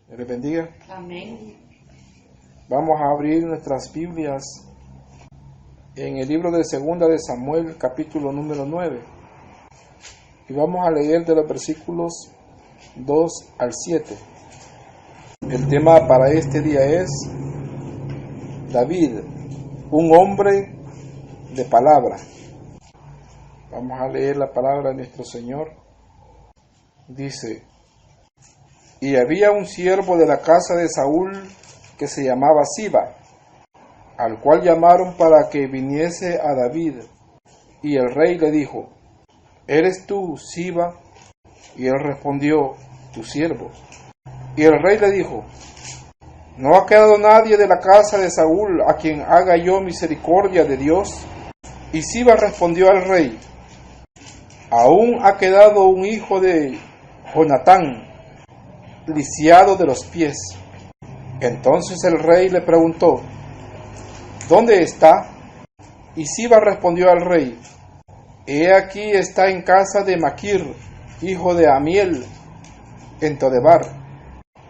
Dios les bendiga. Amén. Vamos a abrir nuestras Biblias en el libro de Segunda de Samuel, capítulo número 9. Y vamos a leer de los versículos 2 al 7. El tema para este día es David, un hombre de palabra. Vamos a leer la palabra de nuestro Señor. Dice: Y había un siervo de la casa de Saúl que se llamaba Siba, al cual llamaron para que viniese a David. Y el rey le dijo: ¿Eres tú, Siba? Y él respondió: tu siervo. Y el rey le dijo: ¿No ha quedado nadie de la casa de Saúl a quien haga yo misericordia de Dios? Y Siba respondió al rey: Aún ha quedado un hijo de Jonatán, lisiado de los pies. Entonces el rey le preguntó: ¿dónde está? Y Siba respondió al rey: He aquí está en casa de Maquir, hijo de Amiel, en Todebar.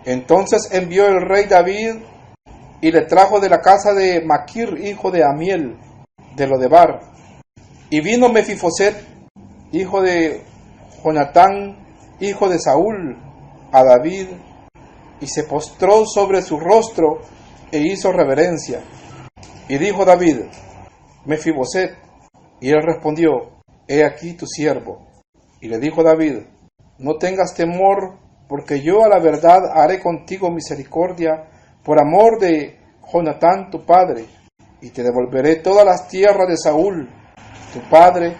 Entonces envió el rey David y le trajo de la casa de Maquir, hijo de Amiel, de Lodebar. Y vino Mefiboset, hijo de Jonatán, hijo de Saúl, a David, y se postró sobre su rostro e hizo reverencia. Y dijo David: Mefiboset. Y él respondió: He aquí tu siervo. Y le dijo David: No tengas temor, porque yo a la verdad haré contigo misericordia por amor de Jonatán tu padre, y te devolveré todas las tierras de Saúl tu padre,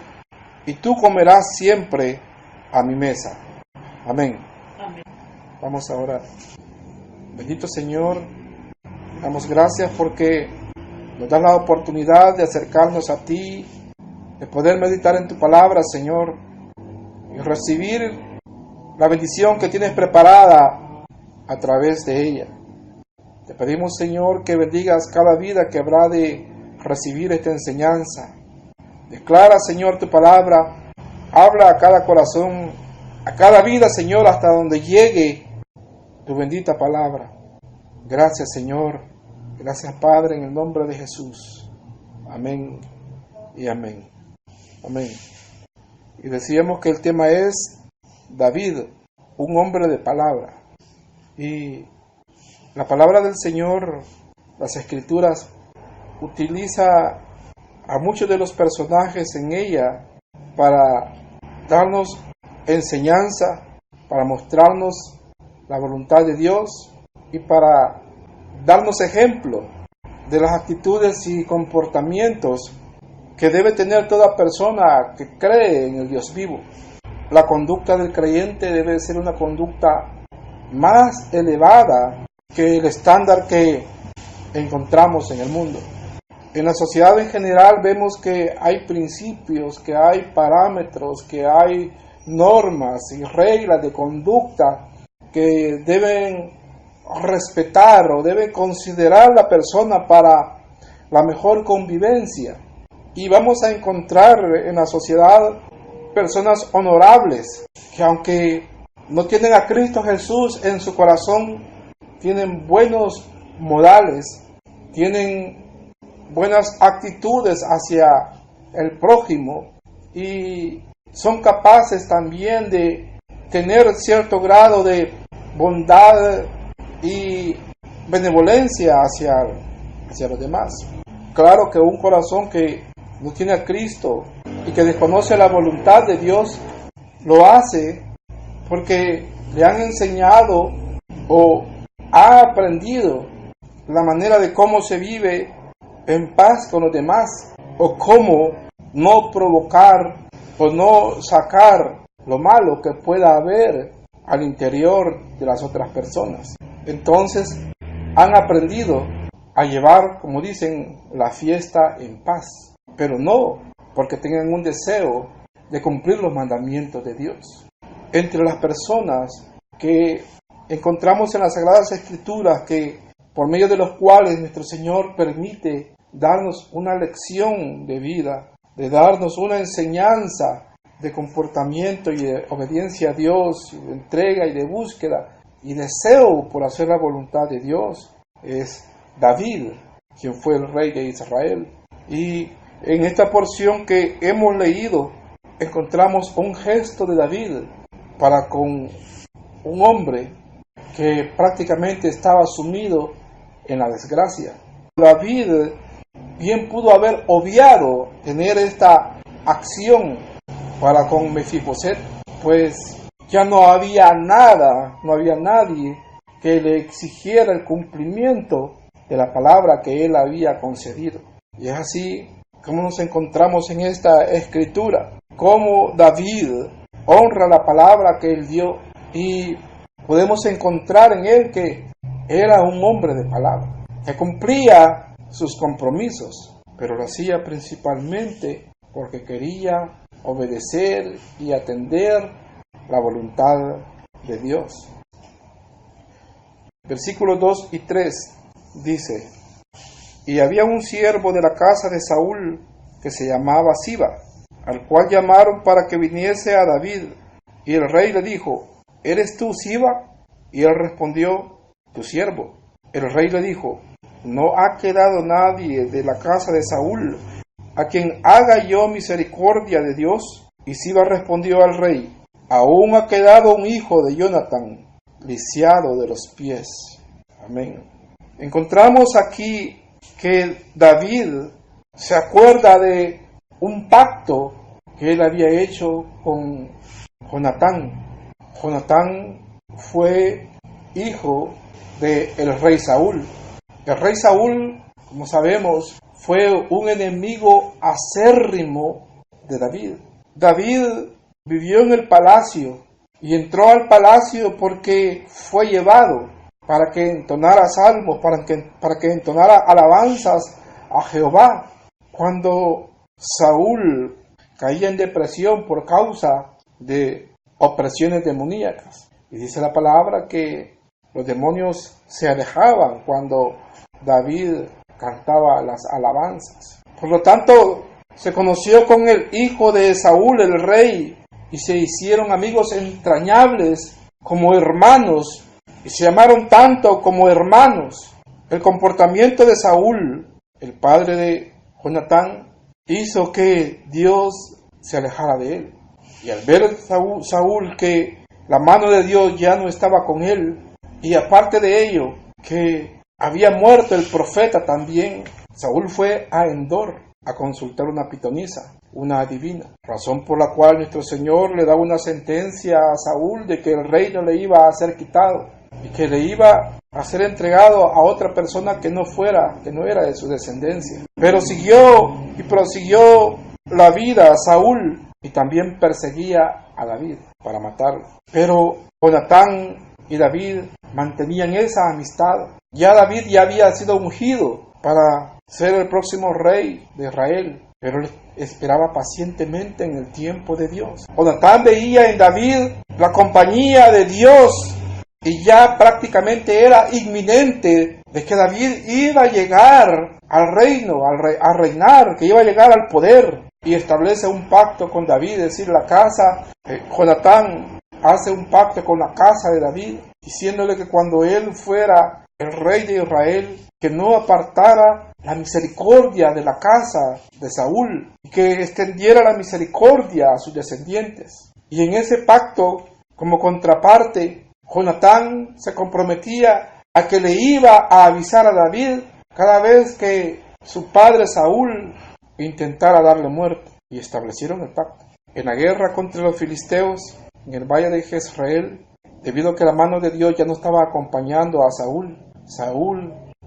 y tú comerás siempre a mi mesa. Amén. Amén. Vamos a orar. Bendito Señor, damos gracias porque nos das la oportunidad de acercarnos a ti, de poder meditar en tu palabra, Señor, y recibir la bendición que tienes preparada a través de ella. Te pedimos, Señor, que bendigas cada vida que habrá de recibir esta enseñanza. Declara, Señor, tu palabra, habla a cada corazón, a cada vida, Señor, hasta donde llegue tu bendita palabra. Gracias, Señor. Gracias, Padre, en el nombre de Jesús. Amén y amén. Amén. Y decíamos que el tema es David, un hombre de palabra. Y la palabra del Señor, las Escrituras, utiliza a muchos de los personajes en ella para darnos enseñanza, para mostrarnos la voluntad de Dios y para darnos ejemplo de las actitudes y comportamientos que debe tener toda persona que cree en el Dios vivo. La conducta del creyente debe ser una conducta más elevada que el estándar que encontramos en el mundo. En la sociedad en general vemos que hay principios, que hay parámetros, que hay normas y reglas de conducta que deben respetar o deben considerar la persona para la mejor convivencia. Y vamos a encontrar en la sociedad personas honorables que, aunque no tienen a Cristo Jesús en su corazón, tienen buenos modales, tienen buenas actitudes hacia el prójimo y son capaces también de tener cierto grado de bondad y benevolencia hacia los demás. Claro que un corazón que no tiene a Cristo y que desconoce la voluntad de Dios, lo hace porque le han enseñado o ha aprendido la manera de cómo se vive en paz con los demás, o cómo no provocar o no sacar lo malo que pueda haber al interior de las otras personas. Entonces han aprendido a llevar, como dicen, la fiesta en paz, pero no porque tengan un deseo de cumplir los mandamientos de Dios. Entre las personas que encontramos en las Sagradas Escrituras, que por medio de los cuales nuestro Señor permite darnos una lección de vida, de darnos una enseñanza de comportamiento y de obediencia a Dios, de entrega y de búsqueda, y deseo por hacer la voluntad de Dios es David, quien fue el rey de Israel. Y en esta porción que hemos leído encontramos un gesto de David para con un hombre que prácticamente estaba sumido en la desgracia. David bien pudo haber obviado tener esta acción para con Mefiboset, pues ya no había nadie que le exigiera el cumplimiento de la palabra que él había concedido. Y es así como nos encontramos en esta escritura, cómo David honra la palabra que él dio, y podemos encontrar en él que era un hombre de palabra, que cumplía sus compromisos, pero lo hacía principalmente porque quería obedecer y atender la voluntad de Dios. Versículos 2 y 3 dice: Y había un siervo de la casa de Saúl que se llamaba Siba, al cual llamaron para que viniese a David. Y el rey le dijo: ¿Eres tú Siba? Y él respondió: Tu siervo. El rey le dijo: No ha quedado nadie de la casa de Saúl a quien haga yo misericordia de Dios. Y Siba respondió al rey: Aún ha quedado un hijo de Jonatán, lisiado de los pies. Amén. Encontramos aquí que David se acuerda de un pacto que él había hecho con Jonatán. Jonatán fue hijo del rey Saúl. El rey Saúl, como sabemos, fue un enemigo acérrimo de David. David vivió en el palacio y entró al palacio porque fue llevado para que entonara salmos, para que entonara alabanzas a Jehová. Cuando Saúl caía en depresión por causa de opresiones demoníacas. Y dice la palabra que los demonios se alejaban cuando David cantaba las alabanzas. Por lo tanto, se conoció con el hijo de Saúl, el rey, y se hicieron amigos entrañables como hermanos, y se llamaron tanto como hermanos. El comportamiento de Saúl, el padre de Jonatán, hizo que Dios se alejara de él. Y al ver Saúl que la mano de Dios ya no estaba con él, y aparte de ello, que había muerto el profeta también, Saúl fue a Endor a consultar una pitonisa, una adivina, razón por la cual nuestro Señor le daba una sentencia a Saúl de que el reino le iba a ser quitado y que le iba a ser entregado a otra persona que no era de su descendencia. Pero prosiguió la vida a Saúl y también perseguía a David para matarlo. Pero Jonatán y David mantenían esa amistad. Ya David ya había sido ungido para ser el próximo rey de Israel, pero él esperaba pacientemente en el tiempo de Dios. Jonatán veía en David la compañía de Dios y ya prácticamente era inminente de que David iba a llegar al reino, a reinar, que iba a llegar al poder, y establece un pacto con David, es decir, Jonatán hace un pacto con la casa de David, diciéndole que cuando él fuera el rey de Israel, que no apartara la misericordia de la casa de Saúl, y que extendiera la misericordia a sus descendientes. Y en ese pacto, como contraparte, Jonatán se comprometía a que le iba a avisar a David cada vez que su padre Saúl intentara darle muerte. Y establecieron el pacto. En la guerra contra los filisteos, en el valle de Jezreel, debido a que la mano de Dios ya no estaba acompañando a Saúl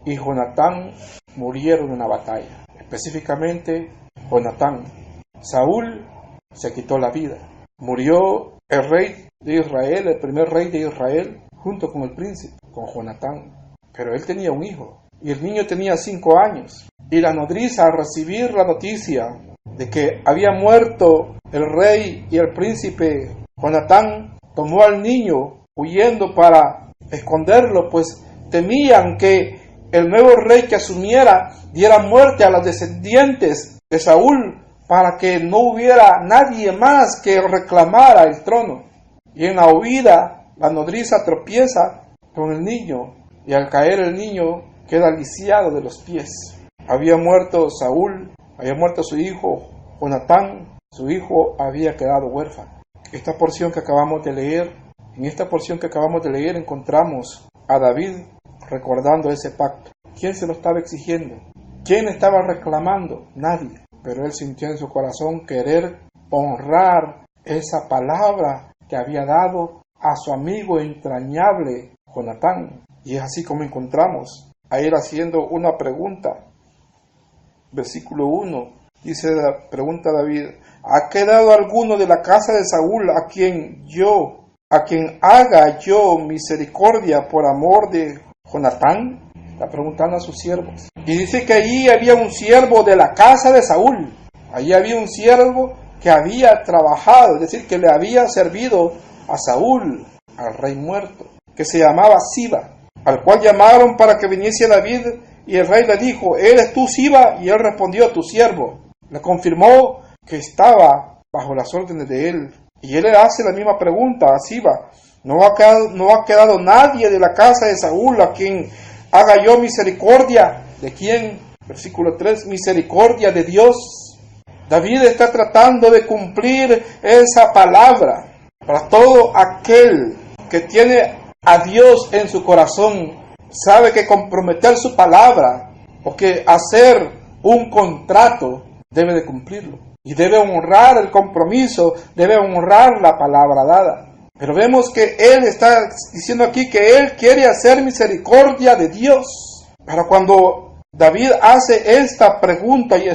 y Jonatán murieron en la batalla. Específicamente, Jonatán. Saúl se quitó la vida. Murió el rey de Israel, el primer rey de Israel, junto con el príncipe, con Jonatán. Pero él tenía un hijo, y el niño tenía 5 años. Y la nodriza, al recibir la noticia de que había muerto el rey y el príncipe Jonatán, tomó al niño huyendo para esconderlo, pues temían que el nuevo rey que asumiera diera muerte a los descendientes de Saúl para que no hubiera nadie más que reclamara el trono. Y en la huida la nodriza tropieza con el niño y al caer el niño queda lisiado de los pies. Había muerto Saúl, había muerto su hijo Jonatán, su hijo había quedado huérfano. En esta porción que acabamos de leer encontramos a David recordando ese pacto. ¿Quién se lo estaba exigiendo? ¿Quién estaba reclamando? Nadie. Pero él sintió en su corazón querer honrar esa palabra que había dado a su amigo entrañable Jonatán. Y es así como encontramos a él haciendo una pregunta. Versículo 1, pregunta David: ¿ha quedado alguno de la casa de Saúl a quien haga yo misericordia por amor de Jonatán? Está preguntando a sus siervos. Y dice que allí había un siervo de la casa de Saúl. Allí había un siervo que había trabajado, es decir, que le había servido a Saúl, al rey muerto, que se llamaba Siba, al cual llamaron para que viniese David, y el rey le dijo: ¿eres tú Siba? Y él respondió: tu siervo. Le confirmó que estaba bajo las órdenes de él. Y él le hace la misma pregunta a Siba: ¿No ha quedado nadie de la casa de Saúl a quien haga yo misericordia? ¿De quién? Versículo 3, misericordia de Dios. David está tratando de cumplir esa palabra para todo aquel que tiene a Dios en su corazón. Sabe que comprometer su palabra o que hacer un contrato debe de cumplirlo. Y debe honrar el compromiso, debe honrar la palabra dada. Pero vemos que él está diciendo aquí que él quiere hacer misericordia de Dios. Pero cuando David hace esta pregunta y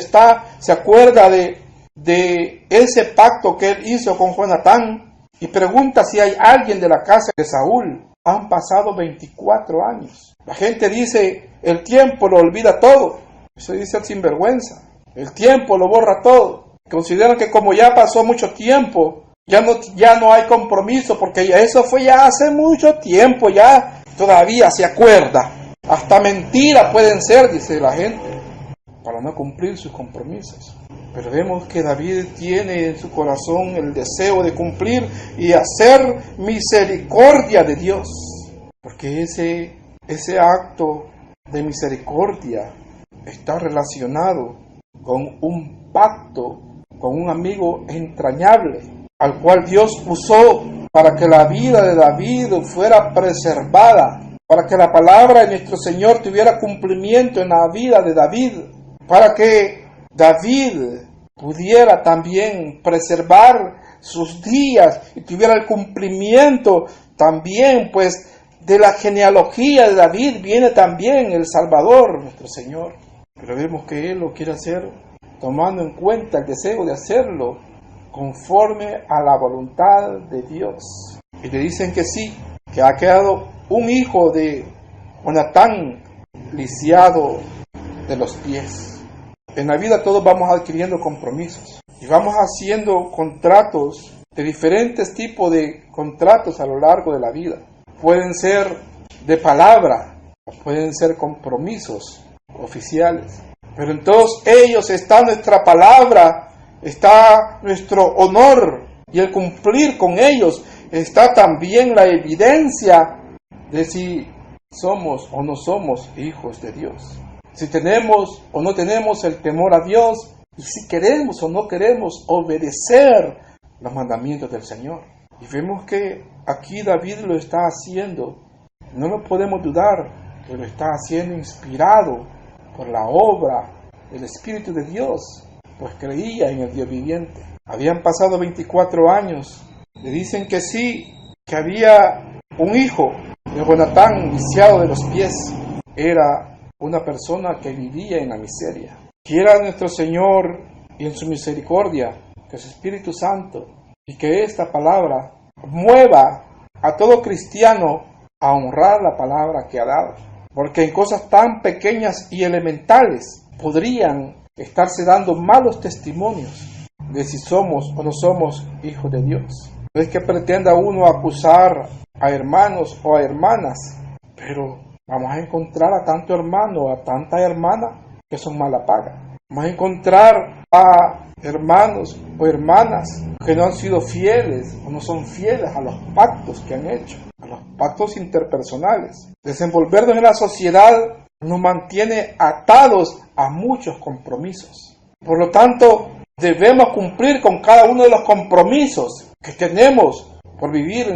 se acuerda de ese pacto que él hizo con Jonatán y pregunta si hay alguien de la casa de Saúl, han pasado 24 años. La gente dice: el tiempo lo olvida todo. Eso dice el sinvergüenza. El tiempo lo borra todo. Consideran que como ya pasó mucho tiempo, ya no hay compromiso, porque eso fue ya hace mucho tiempo, ya todavía se acuerda. Hasta mentiras pueden ser, dice la gente, para no cumplir sus compromisos. Pero vemos que David tiene en su corazón el deseo de cumplir y hacer misericordia de Dios. Porque ese acto de misericordia está relacionado con un pacto, con un amigo entrañable, al cual Dios usó para que la vida de David fuera preservada, para que la palabra de nuestro Señor tuviera cumplimiento en la vida de David, para que David pudiera también preservar sus días y tuviera el cumplimiento también, pues de la genealogía de David viene también el Salvador, nuestro Señor. Pero vemos que Él lo quiere hacer tomando en cuenta el deseo de hacerlo conforme a la voluntad de Dios. Y le dicen que sí, que ha quedado un hijo de Jonatán lisiado de los pies. En la vida todos vamos adquiriendo compromisos y vamos haciendo contratos, de diferentes tipos de contratos a lo largo de la vida. Pueden ser de palabra, o pueden ser compromisos oficiales. Pero en todos ellos está nuestra palabra, está nuestro honor, y el cumplir con ellos está también la evidencia de si somos o no somos hijos de Dios. Si tenemos o no tenemos el temor a Dios, y si queremos o no queremos obedecer los mandamientos del Señor. Y vemos que aquí David lo está haciendo, no lo podemos dudar, que lo está haciendo inspirado por la obra del Espíritu de Dios, pues creía en el Dios viviente. Habían pasado 24 años, le dicen que sí, que había un hijo de Jonatán lisiado de los pies. Era una persona que vivía en la miseria. Quiera nuestro Señor y en su misericordia que su Espíritu Santo y que esta palabra mueva a todo cristiano a honrar la palabra que ha dado. Porque en cosas tan pequeñas y elementales podrían estarse dando malos testimonios de si somos o no somos hijos de Dios. No es que pretenda uno acusar a hermanos o a hermanas, pero vamos a encontrar a tanto hermano o a tanta hermana que son mala paga. Vamos a encontrar a hermanos o hermanas que no han sido fieles o no son fieles a los pactos que han hecho, a los pactos interpersonales. Desenvolvernos en la sociedad nos mantiene atados a muchos compromisos. Por lo tanto, debemos cumplir con cada uno de los compromisos que tenemos por vivir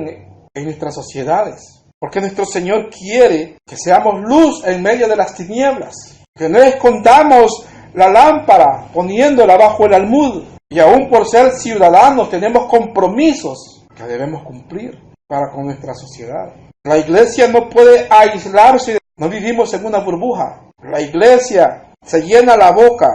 en nuestras sociedades. Porque nuestro Señor quiere que seamos luz en medio de las tinieblas, que no escondamos la lámpara poniéndola bajo el almud. Y aún por ser ciudadanos tenemos compromisos que debemos cumplir para con nuestra sociedad. La iglesia no puede aislarse, no vivimos en una burbuja. La iglesia se llena la boca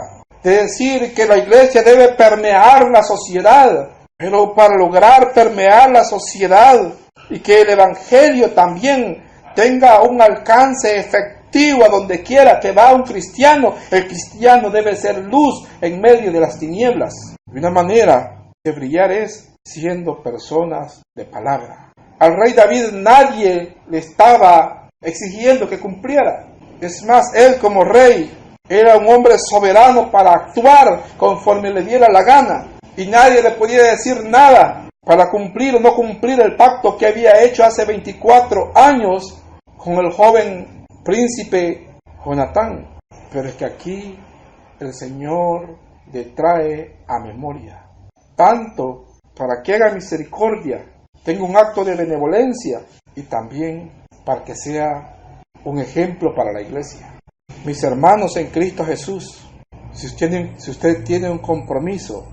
de decir que la iglesia debe permear la sociedad, pero para lograr permear la sociedad y que el evangelio también tenga un alcance efectivo a donde quiera que va un cristiano, el cristiano debe ser luz en medio de las tinieblas. Y una manera de brillar es siendo personas de palabra. Al rey David nadie le estaba exigiendo que cumpliera. Es más, él como rey era un hombre soberano para actuar conforme le diera la gana. Y nadie le podía decir nada para cumplir o no cumplir el pacto que había hecho hace 24 años con el joven príncipe Jonatán. Pero es que aquí el Señor le trae a memoria, tanto para que haga misericordia, tenga un acto de benevolencia y también para que sea un ejemplo para la iglesia. Mis hermanos en Cristo Jesús, si usted tiene un compromiso,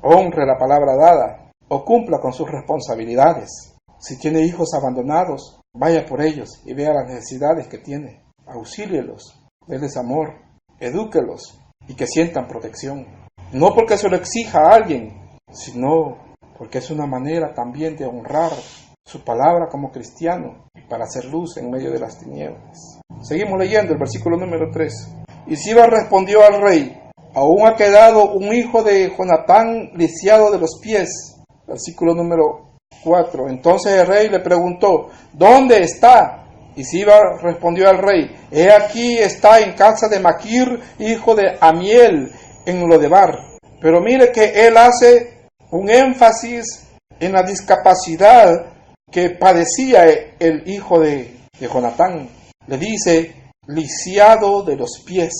honre la palabra dada o cumpla con sus responsabilidades. Si tiene hijos abandonados, vaya por ellos y vea las necesidades que tiene. Auxílielos, déles amor, edúquelos y que sientan protección. No porque se lo exija a alguien, sino porque es una manera también de honrar su palabra como cristiano y para hacer luz en medio de las tinieblas. Seguimos leyendo el versículo número 3. Y Siba respondió al rey: aún ha quedado un hijo de Jonatán lisiado de los pies. Versículo número 4. Entonces el rey le preguntó: ¿dónde está? Y Siba respondió al rey: he aquí está en casa de Maquir, hijo de Amiel, en Lodebar. Pero mire que él hace un énfasis en la discapacidad que padecía el hijo de Jonatán. Le dice: lisiado de los pies.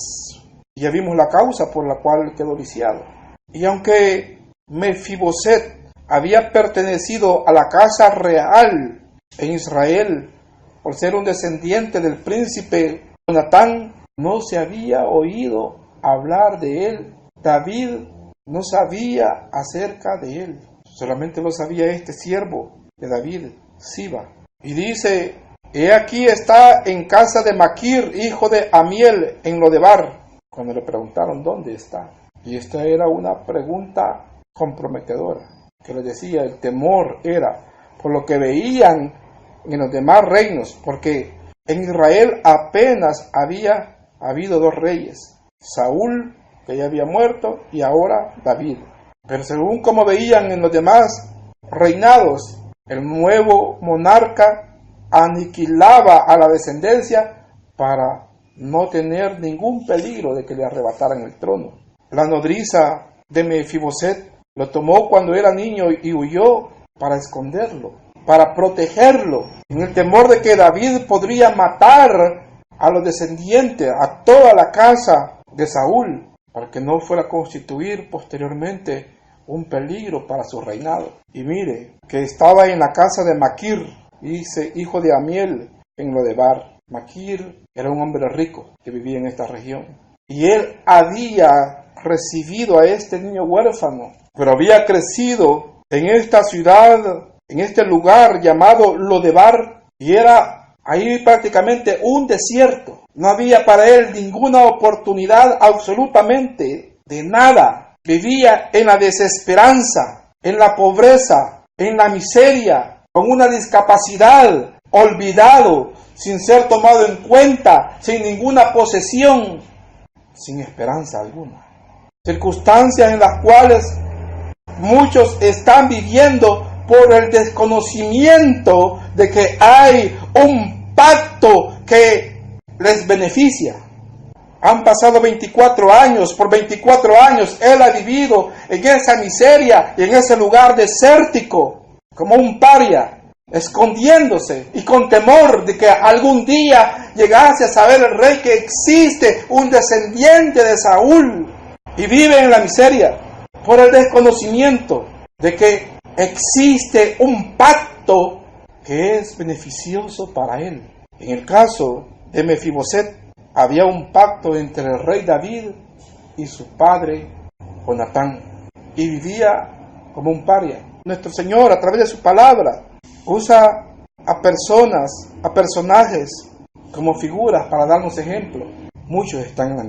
Y ya vimos la causa por la cual quedó lisiado. Y aunque Mefiboset había pertenecido a la casa real en Israel, por ser un descendiente del príncipe Jonatán, no se había oído hablar de él. David no sabía acerca de él. Solamente lo sabía este siervo de David, Siba. Y dice: he aquí está en casa de Maquir, hijo de Amiel, en Lodebar. Cuando le preguntaron dónde está. Y esta era una pregunta comprometedora, que le decía, el temor era por lo que veían en los demás reinos, porque en Israel apenas había habido 2 reyes, Saúl, que ya había muerto, y ahora David. Pero según como veían en los demás reinados, el nuevo monarca aniquilaba a la descendencia para no tener ningún peligro de que le arrebataran el trono. La nodriza de Mefiboset lo tomó cuando era niño y huyó para esconderlo, para protegerlo, en el temor de que David podría matar a los descendientes, a toda la casa de Saúl, para que no fuera a constituir posteriormente un peligro para su reinado. Y mire, que estaba en la casa de Maquir, dice, hijo de Amiel, en Lodebar. Maquir era un hombre rico que vivía en esta región. Y él había recibido a este niño huérfano, pero había crecido en esta ciudad, en este lugar llamado Lodebar, y era ahí prácticamente un desierto. No había para él ninguna oportunidad absolutamente de nada. Vivía en la desesperanza, en la pobreza, en la miseria, con una discapacidad, olvidado, sin ser tomado en cuenta, sin ninguna posesión, sin esperanza alguna. Circunstancias en las cuales muchos están viviendo por el desconocimiento de que hay un pacto que les beneficia. Han pasado 24 años, por 24 años él ha vivido en esa miseria y en ese lugar desértico, como un paria, escondiéndose y con temor de que algún día llegase a saber el rey que existe un descendiente de Saúl y vive en la miseria por el desconocimiento de que existe un pacto que es beneficioso para él. En el caso de Mefiboset, había un pacto entre el rey David y su padre Jonatán, y vivía como un paria. Nuestro Señor, a través de su palabra, usa a personas, a personajes como figuras para darnos ejemplo. Muchos están en la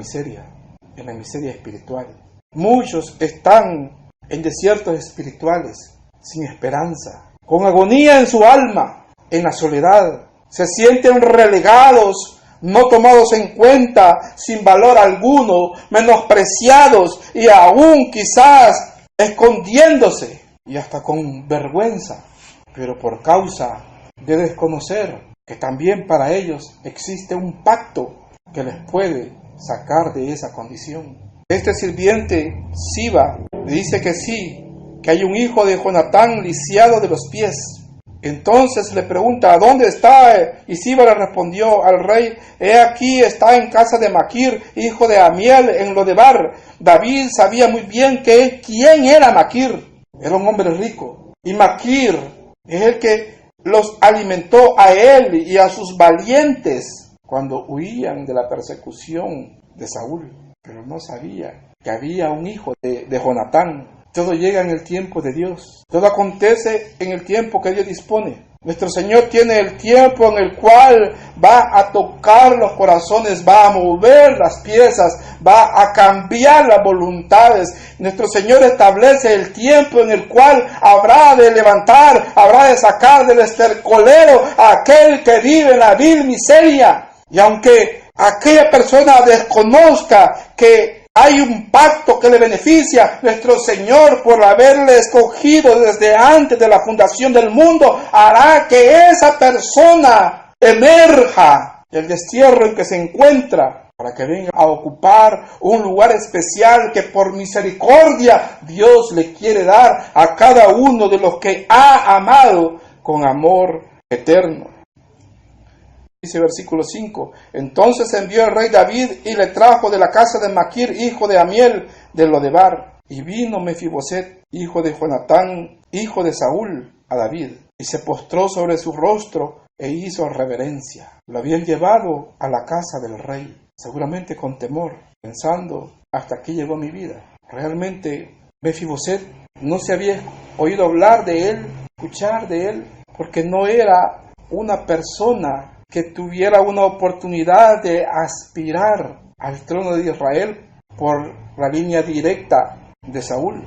miseria espiritual. Muchos están en desiertos espirituales, sin esperanza, con agonía en su alma, en la soledad. Se sienten relegados, no tomados en cuenta, sin valor alguno, menospreciados y aún quizás escondiéndose y hasta con vergüenza, pero por causa de desconocer que también para ellos existe un pacto que les puede sacar de esa condición. Este sirviente, Siba, dice que sí, que hay un hijo de Jonatán lisiado de los pies. Entonces le pregunta, ¿a dónde está? Y Siba le respondió al rey, he aquí, está en casa de Maquir, hijo de Amiel, en Lodebar. David sabía muy bien quién era Maquir. Era un hombre rico. Y Maquir es el que los alimentó a él y a sus valientes cuando huían de la persecución de Saúl. Pero no sabía que había un hijo de Jonatán. Todo llega en el tiempo de Dios. Todo acontece en el tiempo que Dios dispone. Nuestro Señor tiene el tiempo en el cual va a tocar los corazones, va a mover las piezas, va a cambiar las voluntades. Nuestro Señor establece el tiempo en el cual habrá de levantar, habrá de sacar del estercolero a aquel que vive en la vil miseria. Y aunque aquella persona desconozca que hay un pacto que le beneficia, nuestro Señor, por haberle escogido desde antes de la fundación del mundo, hará que esa persona emerja del destierro en que se encuentra, para que venga a ocupar un lugar especial que por misericordia Dios le quiere dar a cada uno de los que ha amado con amor eterno. Dice versículo 5, entonces envió el rey David y le trajo de la casa de Maquir, hijo de Amiel, de Lodebar. Y vino Mefiboset, hijo de Jonatán, hijo de Saúl, a David, y se postró sobre su rostro e hizo reverencia. Lo habían llevado a la casa del rey, seguramente con temor, pensando, hasta aquí llegó mi vida. Realmente Mefiboset no se había oído hablar de él, escuchar de él, porque no era una persona que tuviera una oportunidad de aspirar al trono de Israel por la línea directa de Saúl,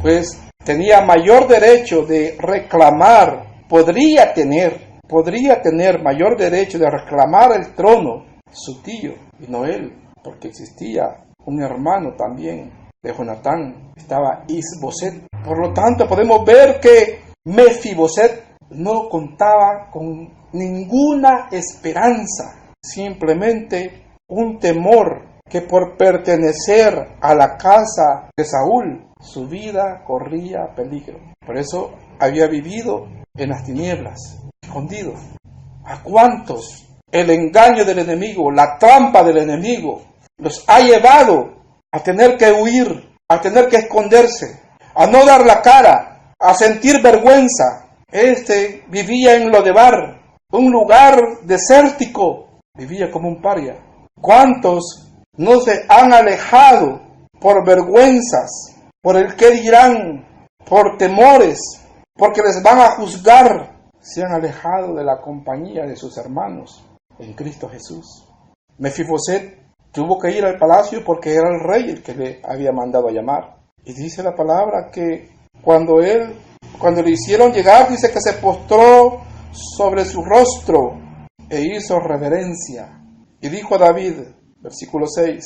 pues tenía mayor derecho de reclamar, podría tener mayor derecho de reclamar el trono su tío y no él, porque existía un hermano también de Jonatán, estaba Isboset. Por lo tanto podemos ver que Mefiboset no contaba con ninguna esperanza, simplemente un temor que por pertenecer a la casa de Saúl, su vida corría peligro. Por eso había vivido en las tinieblas, escondido. ¿A cuántos el engaño del enemigo, la trampa del enemigo, los ha llevado a tener que huir, a tener que esconderse, a no dar la cara, a sentir vergüenza? Este vivía en Lodebar, un lugar desértico, vivía como un paria. ¿Cuántos no se han alejado por vergüenzas, por el qué dirán, por temores, porque les van a juzgar? Se han alejado de la compañía de sus hermanos en Cristo Jesús. Mefiboset tuvo que ir al palacio porque era el rey el que le había mandado a llamar. Y dice la palabra que cuando le hicieron llegar, dice que se postró sobre su rostro e hizo reverencia. Y dijo a David, versículo 6,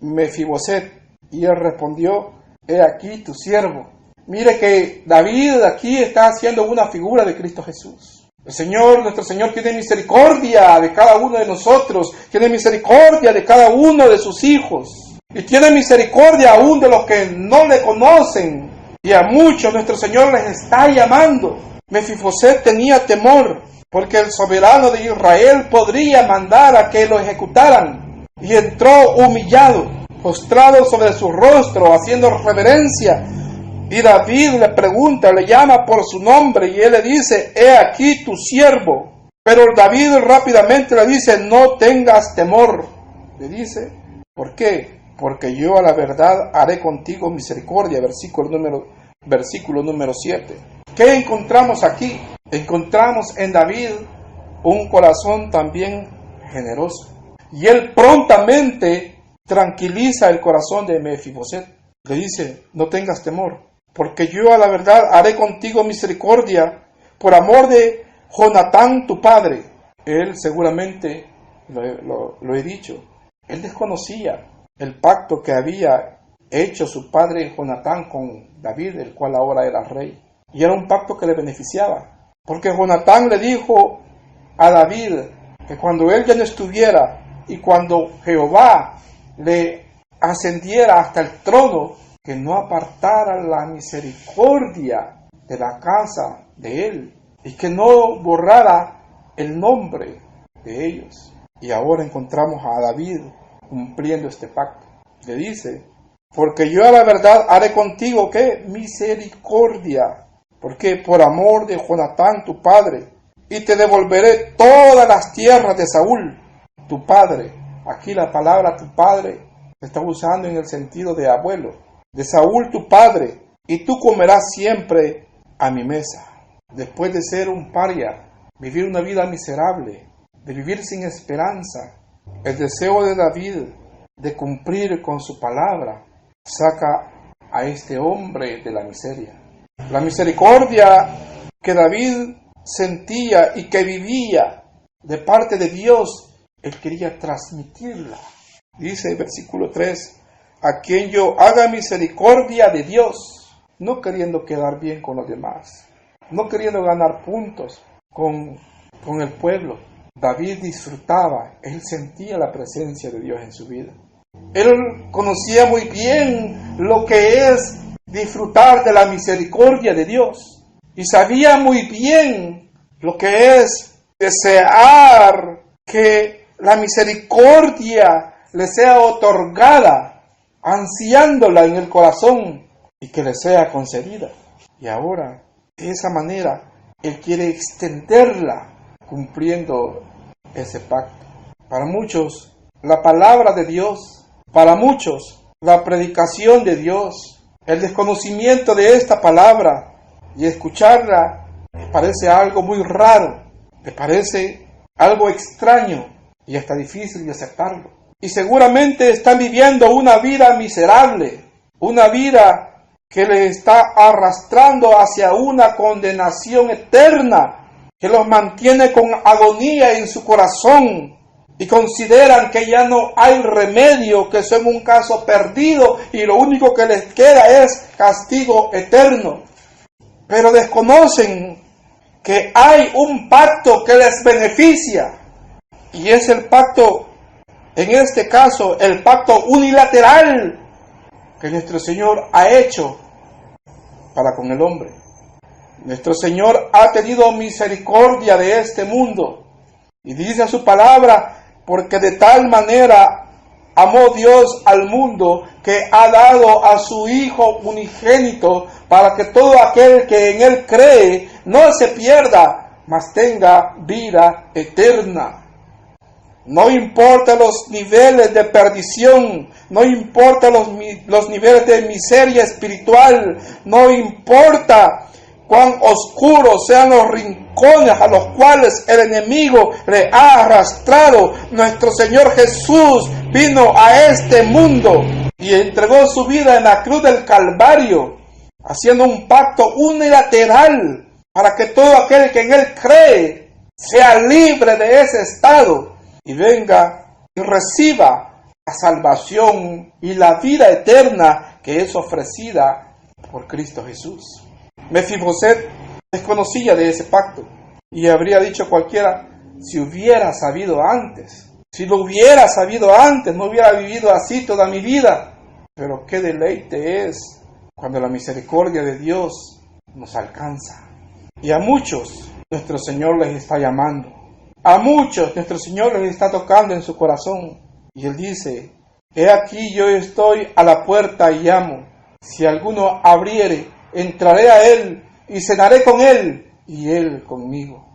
Mefiboset, y él respondió, he aquí tu siervo. Mire que David aquí está haciendo una figura de Cristo Jesús. Nuestro Señor tiene misericordia de cada uno de nosotros, tiene misericordia de cada uno de sus hijos, y tiene misericordia aún de los que no le conocen, y a muchos nuestro Señor les está llamando. Mefiboset tenía temor, porque el soberano de Israel podría mandar a que lo ejecutaran, y entró humillado, postrado sobre su rostro, haciendo reverencia. Y David le pregunta, le llama por su nombre, y él le dice: he aquí tu siervo. Pero David rápidamente le dice: no tengas temor. Le dice, ¿por qué? Porque yo a la verdad haré contigo misericordia. Versículo número 7. ¿Qué encontramos aquí? Encontramos en David un corazón también generoso. Y él prontamente tranquiliza el corazón de Mefiboset. Le dice: no tengas temor, porque yo a la verdad haré contigo misericordia por amor de Jonatán tu padre. Él seguramente, lo he dicho, él desconocía el pacto que había hecho su padre Jonatán con David, el cual ahora era rey. Y era un pacto que le beneficiaba, porque Jonatán le dijo a David que cuando él ya no estuviera y cuando Jehová le ascendiera hasta el trono, que no apartara la misericordia de la casa de él y que no borrara el nombre de ellos. Y ahora encontramos a David cumpliendo este pacto. Le dice: porque yo a la verdad haré contigo, ¿qué? Misericordia. Porque por amor de Jonatán tu padre, y te devolveré todas las tierras de Saúl tu padre. Aquí la palabra tu padre se está usando en el sentido de abuelo. De Saúl tu padre, y tú comerás siempre a mi mesa. Después de ser un paria, vivir una vida miserable, de vivir sin esperanza, el deseo de David de cumplir con su palabra saca a este hombre de la miseria. La misericordia que David sentía y que vivía de parte de Dios, él quería transmitirla. Dice el versículo 3: a quien yo haga misericordia de Dios, no queriendo quedar bien con los demás, no queriendo ganar puntos con el pueblo. David disfrutaba, él sentía la presencia de Dios en su vida. Él conocía muy bien lo que es disfrutar de la misericordia de Dios, y sabía muy bien lo que es desear que la misericordia le sea otorgada, ansiándola en el corazón y que le sea concedida. Y ahora, de esa manera, él quiere extenderla cumpliendo ese pacto. Para muchos, la palabra de Dios, para muchos, la predicación de Dios, el desconocimiento de esta palabra y escucharla, les parece algo muy raro, les parece algo extraño y hasta difícil de aceptarlo. Y seguramente están viviendo una vida miserable, una vida que les está arrastrando hacia una condenación eterna, que los mantiene con agonía en su corazón y consideran que ya no hay remedio, que son un caso perdido y lo único que les queda es castigo eterno. Pero desconocen que hay un pacto que les beneficia, y es el pacto, en este caso, el pacto unilateral que nuestro Señor ha hecho para con el hombre. Nuestro Señor ha tenido misericordia de este mundo, y dice su palabra: porque de tal manera amó Dios al mundo que ha dado a su Hijo unigénito, para que todo aquel que en Él cree no se pierda, mas tenga vida eterna. No importa los niveles de perdición, no importa los niveles de miseria espiritual, no importa cuán oscuros sean los rincones a los cuales el enemigo le ha arrastrado. Nuestro Señor Jesús vino a este mundo y entregó su vida en la cruz del Calvario, haciendo un pacto unilateral para que todo aquel que en Él cree sea libre de ese estado y venga y reciba la salvación y la vida eterna que es ofrecida por Cristo Jesús. Mefiboset desconocía de ese pacto, Y habría dicho cualquiera, si hubiera sabido antes, si lo hubiera sabido antes, no hubiera vivido así toda mi vida. Pero qué deleite es cuando la misericordia de Dios nos alcanza. Y a muchos nuestro Señor les está llamando. A muchos nuestro Señor les está tocando en su corazón. Y Él dice, he aquí yo estoy a la puerta y llamo. Si alguno abriere, entraré a Él y cenaré con Él y Él conmigo.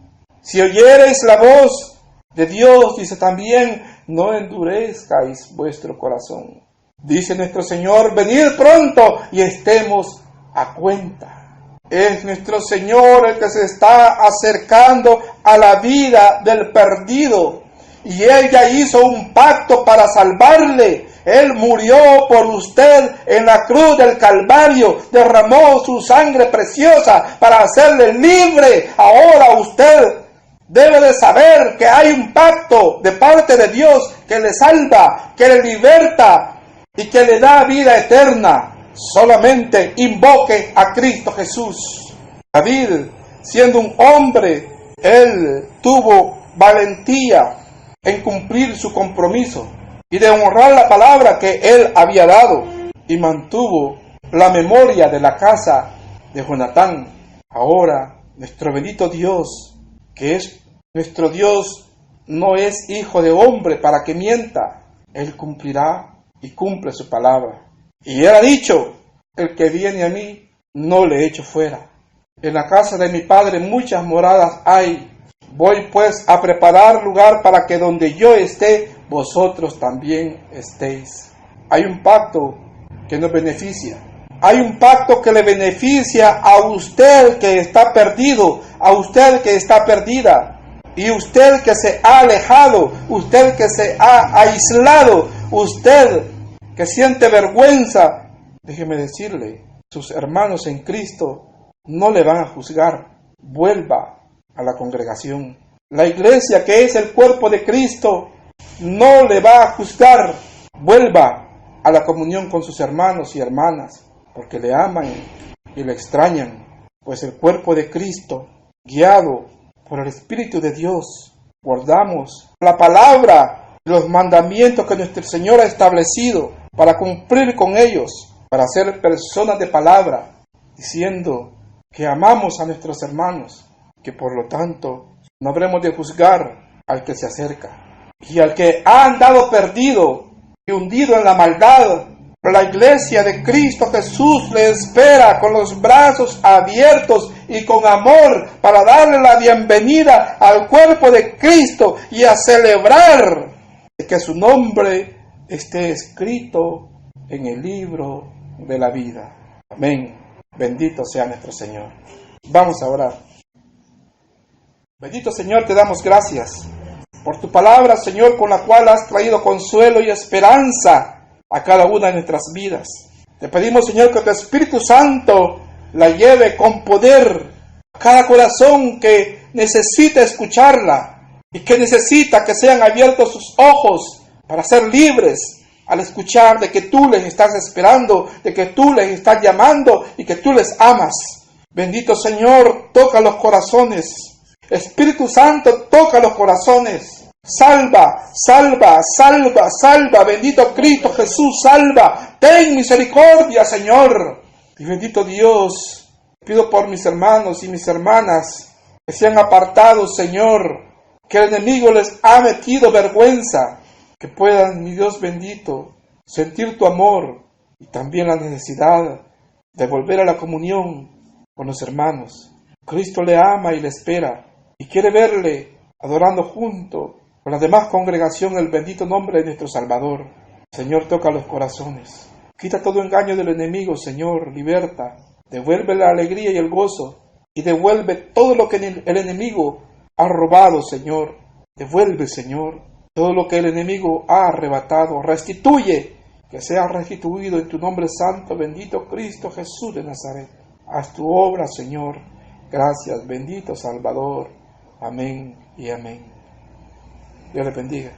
Si oyereis la voz de Dios, dice también, no endurezcáis vuestro corazón. Dice nuestro Señor, venid pronto y estemos a cuenta. Es nuestro Señor el que se está acercando a la vida del perdido. Y Él ya hizo un pacto para salvarle. Él murió por usted en la cruz del Calvario. Derramó su sangre preciosa para hacerle libre. Ahora usted debe de saber que hay un pacto de parte de Dios que le salva, que le liberta y que le da vida eterna. Solamente invoque a Cristo Jesús. David, siendo un hombre, él tuvo valentía en cumplir su compromiso y de honrar la palabra que él había dado, y mantuvo la memoria de la casa de Jonatán. Ahora, nuestro bendito Dios, que es nuestro Dios, no es hijo de hombre para que mienta. Él cumplirá y cumple su palabra. Y Él ha dicho, el que viene a mí, no le echo fuera. En la casa de mi Padre muchas moradas hay. Voy pues a preparar lugar para que donde yo esté, vosotros también estéis. Hay un pacto que nos beneficia. Hay un pacto que le beneficia a usted que está perdido, a usted que está perdida. Y usted que se ha alejado, usted que se ha aislado, usted que siente vergüenza, déjeme decirle, sus hermanos en Cristo no le van a juzgar. Vuelva a la congregación. La iglesia, que es el cuerpo de Cristo, no le va a juzgar. Vuelva a la comunión con sus hermanos y hermanas, porque le aman y le extrañan, pues el cuerpo de Cristo, guiado por el Espíritu de Dios, guardamos la palabra, los mandamientos que nuestro Señor ha establecido para cumplir con ellos, para ser personas de palabra, diciendo que amamos a nuestros hermanos, que por lo tanto no habremos de juzgar al que se acerca. Y al que ha andado perdido y hundido en la maldad, la iglesia de Cristo Jesús le espera con los brazos abiertos y con amor para darle la bienvenida al cuerpo de Cristo y a celebrar que su nombre esté escrito en el libro de la vida. Amén. Bendito sea nuestro Señor. Vamos a orar. Bendito Señor, te damos gracias por tu palabra, Señor, con la cual has traído consuelo y esperanza a cada una de nuestras vidas. Te pedimos, Señor, que tu Espíritu Santo la lleve con poder a cada corazón que necesita escucharla y que necesita que sean abiertos sus ojos para ser libres al escuchar de que tú les estás esperando, de que tú les estás llamando y que tú les amas. Bendito Señor, toca los corazones. Espíritu Santo, toca los corazones. Salva, salva, salva, salva. Bendito Cristo Jesús, salva. Ten misericordia, Señor. Y bendito Dios, pido por mis hermanos y mis hermanas que se han apartado, Señor, que el enemigo les ha metido vergüenza, que puedan, mi Dios bendito, sentir tu amor y también la necesidad de volver a la comunión con los hermanos. Cristo le ama y le espera y quiere verle adorando junto con la demás congregación el bendito nombre de nuestro Salvador. Señor, toca los corazones. Quita todo engaño del enemigo, Señor, liberta. Devuelve la alegría y el gozo y devuelve todo lo que el enemigo ha robado, Señor. Devuelve, Señor, todo lo que el enemigo ha arrebatado. Restituye, que sea restituido en tu nombre santo, bendito Cristo Jesús de Nazaret. Haz tu obra, Señor. Gracias, bendito Salvador. Amén y amén. Dios le bendiga.